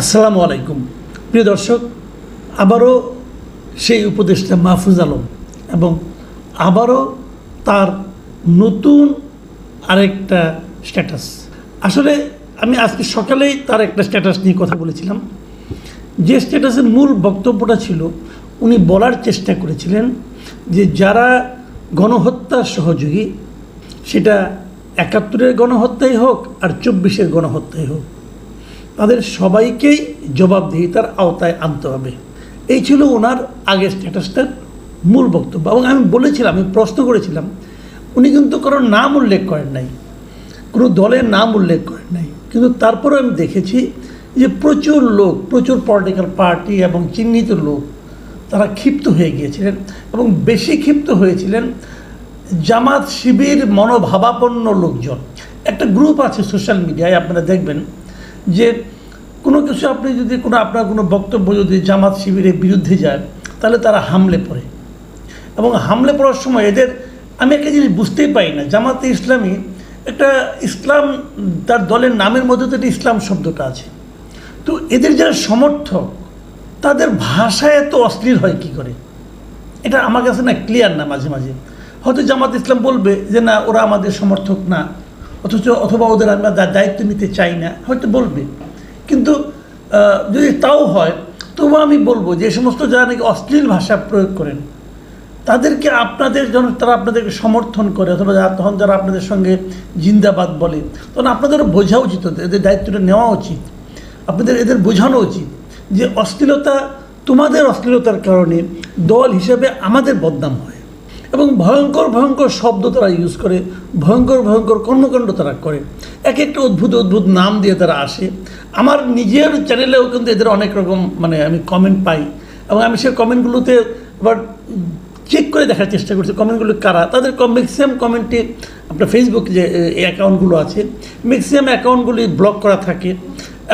আসসালামু আলাইকুম প্রিয় দর্শক, আবারও সেই উপদেষ্টা মাহফুজ আলম এবং আবারও তার নতুন আরেকটা স্ট্যাটাস। আসলে আমি আজকে সকালেই তার একটা স্ট্যাটাস নিয়ে কথা বলেছিলাম। যে স্ট্যাটাসের মূল বক্তব্যটা ছিল, উনি বলার চেষ্টা করেছিলেন যে যারা গণহত্যার সহযোগী, সেটা ৭১-এর গণহত্যাই হোক আর ২৪-এর গণহত্যাই হোক, তাদের সবাইকেই জবাবদিহিতার আওতায় আনতে হবে। এই ছিল ওনার আগের স্ট্যাটাসটার মূল বক্তব্য। এবং আমি বলেছিলাম, আমি প্রশ্ন করেছিলাম, উনি কিন্তু কারোর নাম উল্লেখ করেন নাই, কোনো দলের নাম উল্লেখ করেন নাই, কিন্তু তারপরেও আমি দেখেছি যে প্রচুর লোক, প্রচুর পলিটিক্যাল পার্টি এবং চিহ্নিত লোক তারা ক্ষিপ্ত হয়ে গিয়েছিলেন এবং বেশি ক্ষিপ্ত হয়েছিলেন জামাত শিবির মনোভাবাপন্ন লোকজন। একটা গ্রুপ আছে সোশ্যাল মিডিয়ায়, আপনারা দেখবেন যে কোনো কিছু আপনি যদি আপনার কোনো বক্তব্য যদি জামাত শিবিরের বিরুদ্ধে যায়, তাহলে তারা হামলে পড়ে। এবং হামলে পড়ার সময় এদের, আমি একটা জিনিস বুঝতেই পারি না, জামাতে ইসলামী একটা ইসলাম, তার দলের নামের মধ্যে তো একটা ইসলাম শব্দটা আছে, তো এদের যারা সমর্থক তাদের ভাষা এত অশ্লীল হয় কী করে? এটা আমার কাছে না ক্লিয়ার না। মাঝে মাঝে হয়তো জামাত ইসলাম বলবে যে না, ওরা আমাদের সমর্থক না, অথবা ওদের আমরা দায়িত্ব নিতে চাই না, হয়তো বলবে। কিন্তু যদি তাও হয়, তবু আমি বলবো যে সমস্ত যারা নাকি অশ্লীল ভাষা প্রয়োগ করেন, তাদেরকে আপনাদের যখন তারা আপনাদেরকে সমর্থন করে, অথবা তখন যারা আপনাদের সঙ্গে জিন্দাবাদ বলে, তখন আপনাদেরও বোঝা উচিত, এদের দায়িত্বটা নেওয়া উচিত, আপনাদের এদের বোঝানো উচিত যে অশ্লীলতা, তোমাদের অশ্লীলতার কারণে দল হিসেবে আমাদের বদনাম হয়। এবং ভয়ঙ্কর ভয়ঙ্কর শব্দ তারা ইউজ করে, ভয়ঙ্কর ভয়ঙ্কর কর্মকাণ্ড তারা করে, এক একটা অদ্ভুত অদ্ভুত নাম দিয়ে তারা আসে। আমার নিজের চ্যানেলেও কিন্তু এদের অনেক রকম আমি কমেন্ট পাই, এবং আমি সেই কমেন্টগুলোতে আবার চেক করে দেখার চেষ্টা করছি কমেন্টগুলো কারা। তাদের ম্যাক্সিমাম কমেন্টে আপনার ফেসবুক যে অ্যাকাউন্টগুলো আছে, ম্যাক্সিমাম অ্যাকাউন্টগুলি ব্লক করা থাকে,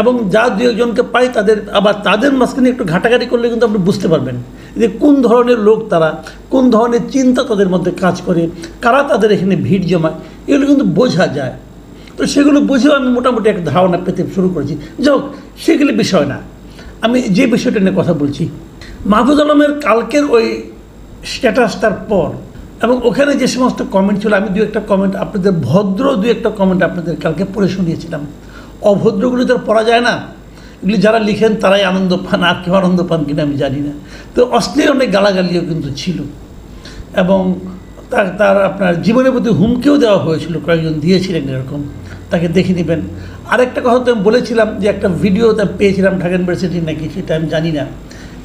এবং যা দু একজনকে পাই তাদের মাঝখানে একটু ঘাটাঘাটি করলে কিন্তু আপনি বুঝতে পারবেন যে কোন ধরনের লোক তারা, কোন ধরনের চিন্তা তাদের মধ্যে কাজ করে, কারা তাদের এখানে ভিড় জমায়, এগুলো কিন্তু বোঝা যায়। তো সেগুলো বুঝেও আমি মোটামুটি একটা ধারণা পেতে শুরু করেছি। যাই হোক, সেগুলি বিষয় না, আমি যে বিষয়টা নিয়ে কথা বলছি, মাহফুজ আলমের কালকের ওই স্ট্যাটাসটার পর এবং ওখানে যে সমস্ত কমেন্ট ছিল, আমি দু একটা কমেন্ট আপনাদের, ভদ্র দু একটা কমেন্ট আপনাদের কালকে পড়ে শুনিয়েছিলাম। অভদ্রগুলি তো পড়া যায় না, এগুলি যারা লিখেন তারাই আনন্দ পান, আর কেউ আনন্দ পান কিনা আমি জানি না। তো অশ্লীল অনেক গালাগালিও কিন্তু ছিল, এবং তার আপনার জীবনের প্রতি হুমকিও দেওয়া হয়েছিল, কয়েকজন দিয়েছিলেন এরকম, তাকে দেখে নেবেন। আরেকটা কথা তো আমি বলেছিলাম যে একটা ভিডিও পেয়েছিলাম ঢাকা ইউনিভার্সিটির নাকি, সেটা আমি জানি না,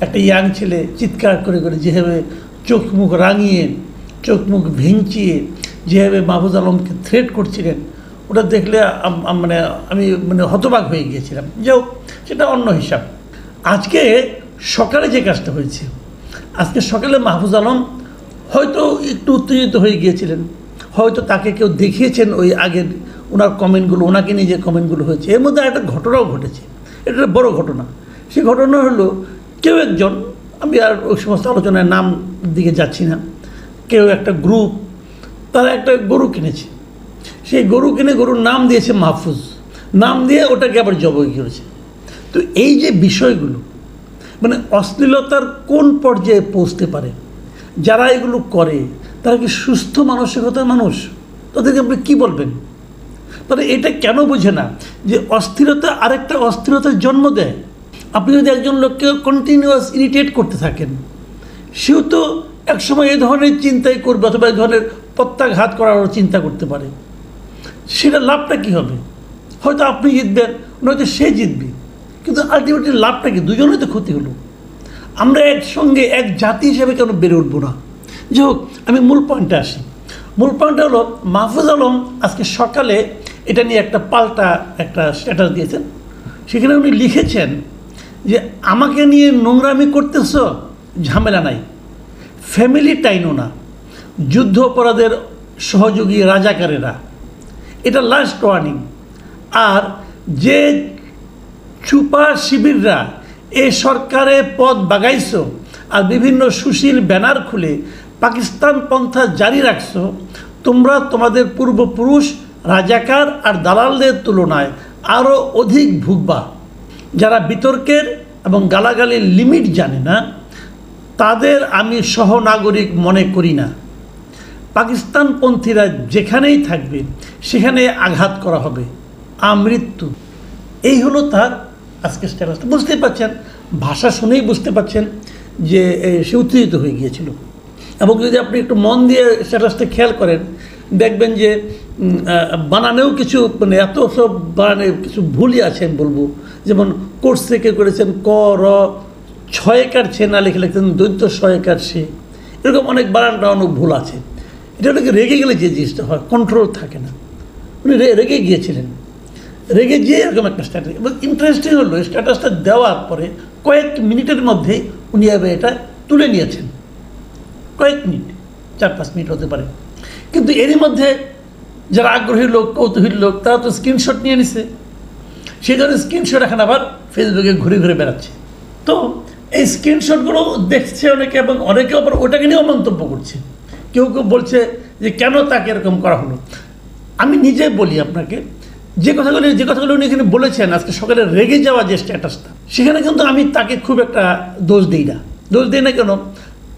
একটা ইয়াং ছেলে চিৎকার করে করে যেভাবে চোখ মুখ রাঙিয়ে, চোখ মুখ ভেঙচিয়ে যেভাবে মাহফুজ আলমকে থ্রেট করছিলেন, ওটা দেখলে আমি হতবাক হয়ে গিয়েছিলাম। যাও, সেটা অন্য হিসাব। আজকে সকালে যে কাজটা হয়েছে, আজকে সকালে মাহফুজ আলম হয়তো একটু উত্তেজিত হয়ে গিয়েছিলেন, হয়তো তাকে কেউ দেখিয়েছেন ওই আগের ওনার কমেন্টগুলো, ওনাকে নিয়ে যে কমেন্টগুলো হয়েছে, এর মধ্যে একটা ঘটনাও ঘটেছে। এটা একটা বড় ঘটনা। সেই ঘটনা হলো, কেউ একজন, আমি আর ওই সমস্ত আলোচনার নাম দিকে যাচ্ছি না, কেউ একটা গ্রুপ, তারা একটা গরু কিনেছে, সেই গরু কিনে গরুর নাম দিয়েছে মাহফুজ, নাম দিয়ে ওটাকে আবার জবাই করেছে। তো এই যে বিষয়গুলো, অশ্লীলতার কোন পর্যায়ে পৌঁছতে পারে, যারা এগুলো করে তারা কি সুস্থ মানসিকতার মানুষ? তাদেরকে আপনি কী বলবেন? তারা এটা কেন বোঝে না যে অস্থিরতা আরেকটা অস্থিরতার জন্ম দেয়? আপনি যদি একজন লোককে কন্টিনিউয়াস ইরিটেট করতে থাকেন, সেও তো একসময় এই ধরনের চিন্তাই করবে, অথবা এই ধরনের প্রত্যাঘাত করারও চিন্তা করতে পারে। সেটা লাভটা কী হবে? হয়তো আপনি জিতবেন, নয়তো সে জিতবে, কিন্তু আলটিমেটলি লাভটা কি? দুজনেই তো ক্ষতি হলো। আমরা একসঙ্গে এক জাতি হিসেবে কেন বেড়ে উঠবো না? যাই হোক, আমি মূল পয়েন্টে আসি। মূল পয়েন্টটা হলো, মাহফুজ আলম আজকে সকালে এটা নিয়ে একটা পাল্টা একটা স্ট্যাটাস দিয়েছেন। সেখানে উনি লিখেছেন যে আমাকে নিয়ে নোংরামি করতেছ, ঝামেলা নাই, ফ্যামিলি টাইনও না, যুদ্ধ অপরাধের সহযোগী রাজাকারেরা, এটা লাস্ট ওয়ার্নিং। আর যে চুপা শিবিররা এ সরকারে পদ বাগাইছ আর বিভিন্ন সুশীল ব্যানার খুলে পাকিস্তান পন্থা জারি রাখছ, তোমরা তোমাদের পূর্বপুরুষ রাজাকার আর দালালদের তুলনায় আরও অধিক ভুগবা। যারা বিতর্কের এবং গালাগালির লিমিট জানে না তাদের আমি সহনাগরিক মনে করি না। পাকিস্তানপন্থীরা যেখানেই থাকবে সেখানে আঘাত করা হবে, আমৃত্যু। এই হলো তার আজকে স্ট্যাটাস। বুঝতেই পারছেন, ভাষা শুনেই বুঝতে পারছেন যে সে উত্তেজিত হয়ে গিয়েছিল। এবং যদি আপনি একটু মন দিয়ে স্ট্যাটাসটা খেয়াল করেন দেখবেন যে বানানেও কিছু মানে এত সব বানানে কিছু ভুলই আছে আমি বলবো। যেমন কোর্স থেকে করেছেন ক র ছয়কার ছে না লিখে লিখতেন দৈত্য ছয়কার সে, এরকম অনেক বানানটা অনেক ভুল আছে। এটা হলো রেগে গেলে যে জিনিসটা হয়, কন্ট্রোল থাকে না। উনি রেগে গিয়েছিলেন, রেগে গিয়ে এরকম একটা স্ট্যাটাস। এবং ইন্টারেস্টিং হলো স্ট্যাটাসটা দেওয়ার পরে কয়েক মিনিটের মধ্যেই উনি এবার এটা তুলে নিয়েছেন। কয়েক মিনিট, 4-5 মিনিট হতে পারে। কিন্তু এরই মধ্যে যারা আগ্রহী লোক, কৌতূহলী লোক, তারা তো স্ক্রিনশট নিয়ে নিছে। সেই জন্য স্ক্রিনশট এখন আবার ফেসবুকে ঘুরে ঘুরে বেড়াচ্ছে। তো এই স্ক্রিনশটগুলো দেখছে অনেকে, এবং অনেকে আবার ওটাকে নিয়েও মন্তব্য করছে। কেউ কেউ বলছে যে কেন তাকে এরকম করা হলো। আমি নিজে বলি আপনাকে, যে কথাগুলো উনি এখানে বলেছেন আজকে সকালে রেগে যাওয়া যে স্ট্যাটাসটা, সেখানে কিন্তু আমি তাকে খুব একটা দোষ দিই না। কেন?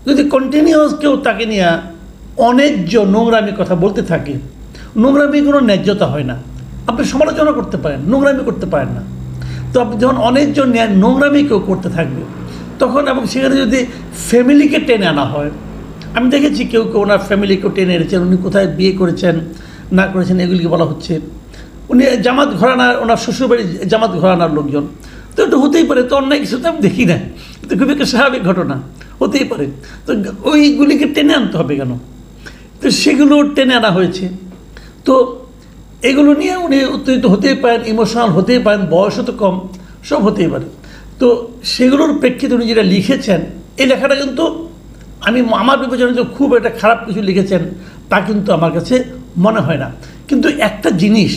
যদি কন্টিনিউয়াস কেউ তাকে নিয়ে অন্যায্য নোংরামি কথা বলতে থাকে, নোংরামি কোনো ন্যায্যতা হয় না। আপনি সমালোচনা করতে পারেন, নোংরামি করতে পারেন না। তো আপনি যখন অন্যায্য নোংরামি কেউ করতে থাকবে তখন, এবং সেখানে যদি ফ্যামিলিকে টেনে আনা হয়, আমি দেখেছি কেউ ওনার ফ্যামিলিকেও টেনে এনেছেন, উনি কোথায় বিয়ে করেছেন না করেছেন এগুলিকে বলা হচ্ছে। উনি জামাত ঘরানার, ওনার শ্বশুরবাড়ি জামাত ঘরানার লোকজন, তো একটু হতেই পারে। তো অন্যায় কিছু তো আমি দেখি না, তো খুবই একটা স্বাভাবিক ঘটনা, হতেই পারে। তো ওইগুলিকে টেনে আনতে হবে কেন? তো সেগুলো টেনে আনা হয়েছে। তো এগুলো নিয়ে উনি উত্তেজিত হতেই পারেন, ইমোশনাল হতেই পারেন, বয়সও তো কম, সব হতেই পারে। তো সেগুলোর প্রেক্ষিতে উনি যেটা লিখেছেন, এই লেখাটা কিন্তু আমার বিবেচনায় যে খুব একটা খারাপ কিছু লিখেছেন তা কিন্তু আমার কাছে মনে হয় না। কিন্তু একটা জিনিস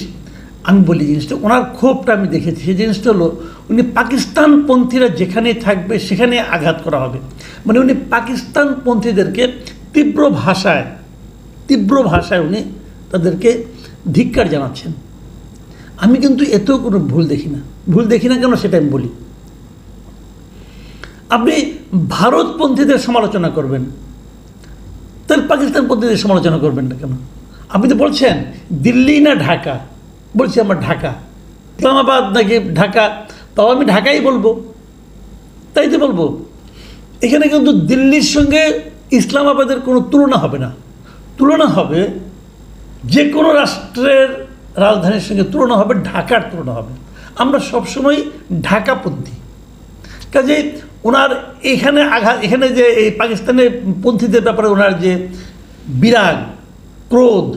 আমি বলি, জিনিসটা ওনার ক্ষোভটা আমি দেখেছি, সেই জিনিসটা হলো উনি পাকিস্তানপন্থীরা যেখানেই থাকবে সেখানে আঘাত করা হবে। মানে উনি পাকিস্তানপন্থীদেরকে তীব্র ভাষায় উনি তাদেরকে ধিক্কার জানাচ্ছেন। আমি কিন্তু এতেও কোনো ভুল দেখি না কেন সেটা আমি বলি। আপনি ভারতপন্থীদের সমালোচনা করবেন, তাহলে পাকিস্তানপন্থীদের সমালোচনা করবেন না কেন? আপনি তো বলছেন দিল্লি না ঢাকা, বলছি আমার ঢাকা, ইসলামাবাদ নাকি ঢাকা, তাও আমি ঢাকাই বলবো, তাই তো বলবো। এখানে কিন্তু দিল্লির সঙ্গে ইসলামাবাদের কোনো তুলনা হবে না। তুলনা হবে যে কোনো রাষ্ট্রের রাজধানীর সঙ্গে তুলনা হবে, ঢাকার তুলনা হবে। আমরা সবসময় ঢাকাপন্থী। কাজেই ওনার এখানে যে এই পাকিস্তানের পন্থীদের ব্যাপারে ওনার যে বিরাগ, ক্রোধ,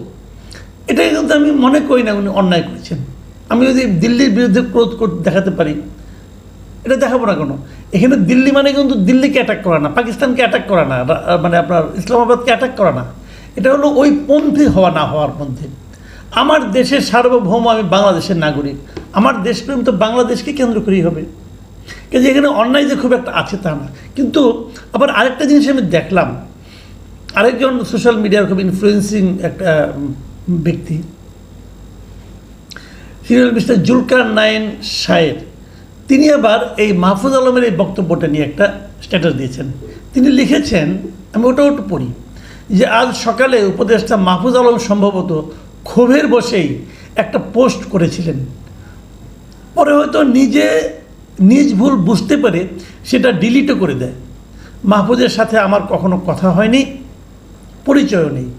এটাই কিন্তু আমি মনে করি না উনি অন্যায় করেছেন। আমি যদি দিল্লির বিরুদ্ধে ক্রোধ দেখাতে পারি, এটা দেখাবো না কেন? এখানে দিল্লি মানে কিন্তু দিল্লিকে অ্যাটাক করা না, পাকিস্তানকে অ্যাটাক করা না, মানে আপনার ইসলামাবাদকে অ্যাটাক করা না। এটা হলো ওই পন্থী হওয়া না হওয়ার মধ্যে। আমার দেশের সার্বভৌম, আমি বাংলাদেশের নাগরিক, আমার দেশপ্রেম তো বাংলাদেশকে কেন্দ্র করেই হবে। কিন্তু এখানে অন্যায় যে খুব একটা আছে তা না। কিন্তু আবার আরেকটা জিনিস আমি দেখলাম, আরেকজন সোশ্যাল মিডিয়ার খুব ইনফ্লুয়েন্সিং একটা ব্যক্তি, সিরিয়াল মিস্টার জুলকারনাইন শায়ের, তিনি আবার এই মাহফুজ আলমের এই বক্তব্যটা নিয়ে একটা স্ট্যাটাস দিয়েছেন। তিনি লিখেছেন, আমি ওটাও একটু পড়ি, যে আজ সকালে উপদেষ্টা মাহফুজ আলম সম্ভবত ক্ষোভের বশেই একটা পোস্ট করেছিলেন, পরে হয়তো নিজ ভুল বুঝতে পারে সেটা ডিলিটও করে দেয়। মাহফুজের সাথে আমার কখনো কথা হয়নি, পরিচয়ও নেই।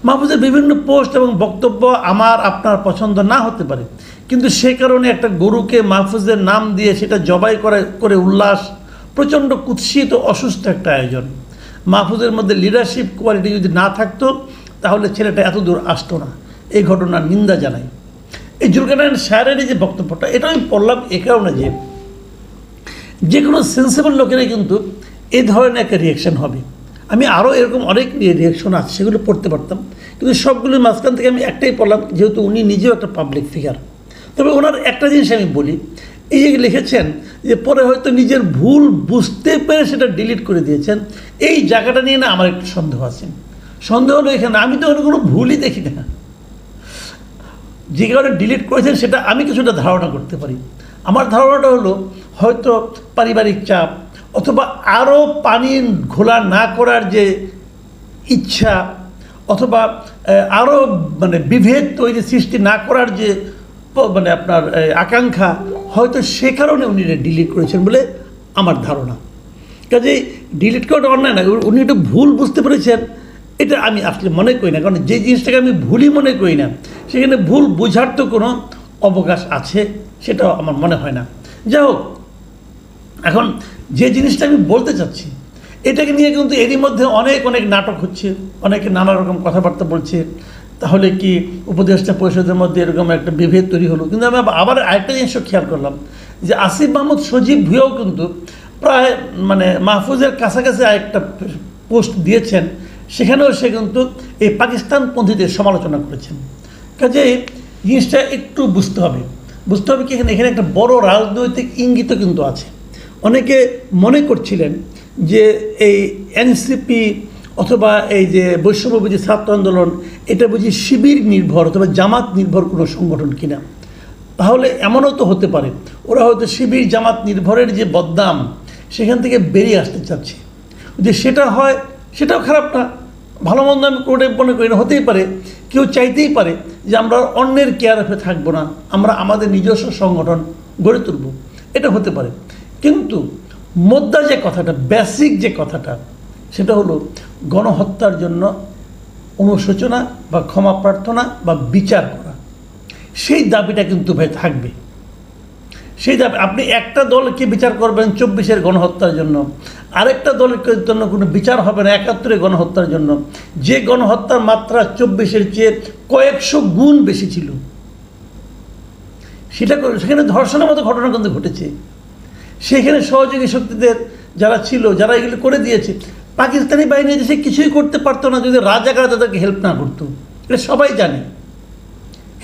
মাহফুজের বিভিন্ন পোস্ট এবং বক্তব্য আমার আপনার পছন্দ না হতে পারে, কিন্তু সে কারণে একটা গরুকে মাহফুজের নাম দিয়ে সেটা জবাই করে উল্লাস, প্রচণ্ড কুৎসিত অসুস্থ একটা আয়োজন। মাহফুজের মধ্যে লিডারশিপ কোয়ালিটি যদি না থাকতো তাহলে ছেলেটা এত দূর আসতো না। এই ঘটনার নিন্দা জানাই। এই জুলকারনাইন শায়ের যে বক্তব্যটা, এটা আমি পড়লাম এ কারণে যে কোনো সেন্সেবল লোকেরাই কিন্তু এই ধরনের একটা রিয়াকশান হবে। আমি আরও এরকম অনেক রিয়াকশন আছে, সেগুলো পড়তে পারতাম, কিন্তু সবগুলোর মাঝখান থেকে আমি একটাই পড়লাম, যেহেতু উনি নিজেও একটা পাবলিক ফিগার। তবে ওনার একটা জিনিস আমি বলি, এই যে লিখেছেন যে পরে হয়তো নিজের ভুল বুঝতে পেরে সেটা ডিলিট করে দিয়েছেন, এই জায়গাটা নিয়ে না আমার একটু সন্দেহ আছে। সন্দেহ হলো এখানে আমি তো কোনো ভুলই দেখি না। যে কারণে ডিলিট করেছেন সেটা আমি কিছুটা ধারণা করতে পারি। আমার ধারণাটা হলো হয়তো পারিবারিক চাপ অথবা আরও পানি ঘোলা না করার যে ইচ্ছা অথবা আরও মানে বিভেদ তৈরি সৃষ্টি না করার যে মানে আপনার আকাঙ্ক্ষা, হয়তো সে কারণে উনি ডিলিট করেছেন বলে আমার ধারণা। কাজেই ডিলিট করাটা অন্যায় না, উনি এটা ভুল বুঝতে পেরেছেন, এটা আমি আসলে মনে করি না। কারণ যে জিনিসটাকে আমি ভুলই মনে করি না, সেখানে ভুল বোঝার তো কোনো অবকাশ আছে, সেটাও আমার মনে হয় না। যাই হোক, এখন যে জিনিসটা আমি বলতে চাচ্ছি, এটাকে নিয়ে কিন্তু এরই মধ্যে অনেক অনেক নাটক হচ্ছে, অনেকে নানা রকম কথাবার্তা বলছে। তাহলে কি উপদেষ্টা পরিষদের মধ্যে এরকম একটা বিভেদ তৈরি হলো? কিন্তু আমি আবার আরেকটা জিনিসও খেয়াল করলাম যে আসিফ মাহমুদ সজীব ভুঁইয়াও কিন্তু প্রায় মানে মাহফুজের কাছাকাছি আরেকটা পোস্ট দিয়েছেন, সেখানেও সে কিন্তু এই পাকিস্তানপন্থীদের সমালোচনা করেছেন। কাজেই জিনিসটা একটু বুঝতে হবে কি এখানে একটা বড় রাজনৈতিক ইঙ্গিতও কিন্তু আছে। অনেকে মনে করছিলেন যে এই এনসিপি অথবা এই যে বৈষম্যবিরোধী ছাত্র আন্দোলন এটা বুঝি শিবির নির্ভর অথবা জামাত নির্ভর কোনো সংগঠন কিনা। তাহলে এমনও তো হতে পারে ওরা হয়তো শিবির জামাত নির্ভরের যে বদনাম সেখান থেকে বেরিয়ে আসতে চাচ্ছে। যদি সেটা হয় সেটাও খারাপ না, ভালো মন্দ আমি কোনোটাই মনে করি না। হতেই পারে, কেউ চাইতেই পারে যে আমরা অন্যের কেয়ারফে থাকবো না, আমরা আমাদের নিজস্ব সংগঠন গড়ে তুলব, এটা হতে পারে। কিন্তু মোদ্দা যে কথাটা, বেসিক যে কথাটা, সেটা হলো গণহত্যার জন্য অনুশোচনা বা ক্ষমা প্রার্থনা বা বিচার করা, সেই দাবিটা কিন্তু ভাই থাকবে। সেই দাবি, আপনি একটা দলকে বিচার করবেন 24-এর গণহত্যার জন্য, আরেকটা দলের জন্য কোনো বিচার হবে না 71-এর গণহত্যার জন্য, যে গণহত্যার মাত্রা 24-এর চেয়ে কয়েকশো গুণ বেশি ছিল। সেখানে ধর্ষণের মতো ঘটনা কিন্তু ঘটেছে। সেখানে সহযোগী শক্তিদের যারা ছিল, যারা এগুলো করে দিয়েছে, পাকিস্তানি বাহিনী দেশে কিছুই করতে পারতো না যদি রাজাকাররা তাদেরকে হেল্প না করতো। এটা সবাই জানে।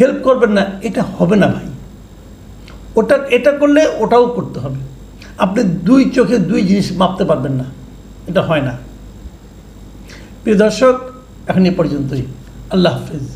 হেল্প করবেন না, এটা হবে না ভাই। এটা করলে ওটাও করতে হবে। আপনি দুই চোখে দুই জিনিস মাপতে পারবেন না, এটা হয় না। প্রিয় দর্শক, এখন এ পর্যন্তই। আল্লাহ হাফেজ।